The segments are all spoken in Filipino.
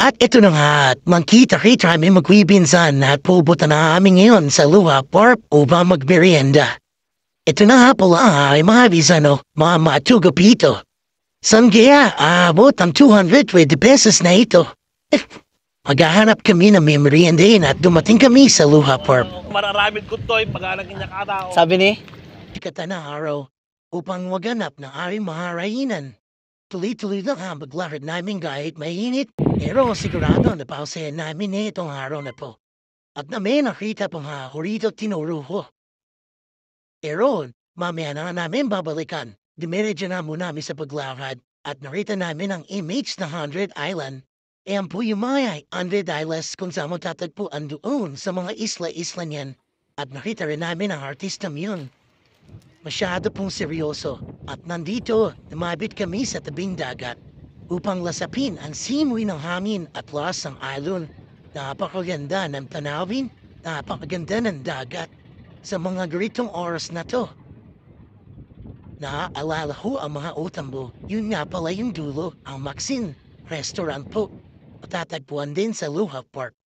At ito na nga, magkita-kita kami magwibinsan at pupunta na kami ngayon sa Luha Park upang magmerienda. Ito na nga pala ay mga bisano, mga matugapito. Saan kaya aabot ang 220 pesos na ito? Maghahanap kami ng meriendahin at dumating kami sa Luha Park. Mararamid ko to, pag naging nakatao. Sabi ni? Ikata na araw upang maganap ng aming mga rainan. Tuloy-tuloy lang ang maglakad namin kahit mainit, pero sigurado na pausayan namin itong araw na po. At na may nakita pang rito tinuro ko. Pero mamaya na namin babalikan. Dimeredyo na muna kami sa paglakad at nakita namin ang image ng 100 Island. Ayan po yung mga 100 Islands kung saan matatagpuan doon sa mga isla-isla niyan. At nakita rin namin ang artista yun. Masyado pong seryoso at nandito namabit kami sa tabing dagat upang lasapin ang simoy ng hangin at lakas ng alon. Napakaganda ng tanawin, napakaganda ng dagat. Sa mga ganitong oras na to, naaalala ko ang mga utambo. Yun nga pala yung dulo, ang Maxine Restaurant po. Matatagpuan din sa Luha Park.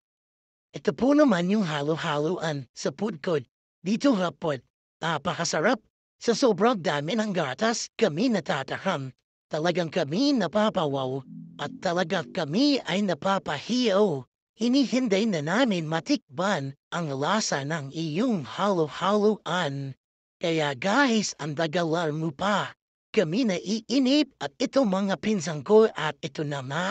Ito po naman yung halo-haloan sa food court. Dito hapon, napakasarap. Sa sobrang dami ng gatas, kami natatakam. Talagang kami napapawaw at talagang kami ay napapahiyaw. Hinihinday na namin matikban ang lasa ng iyong halo-haloan. Kaya guys, ang dagalar mo pa. Kami na iinip at ito mga pinsang ko at ito na nga.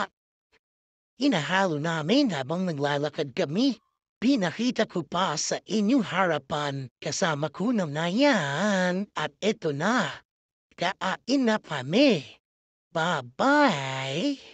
Hinahalo namin habang naglalakad kami. Pinakita ko pa sa inyong harapan kasama ko na yan at ito na. Kain na kami. Bye-bye.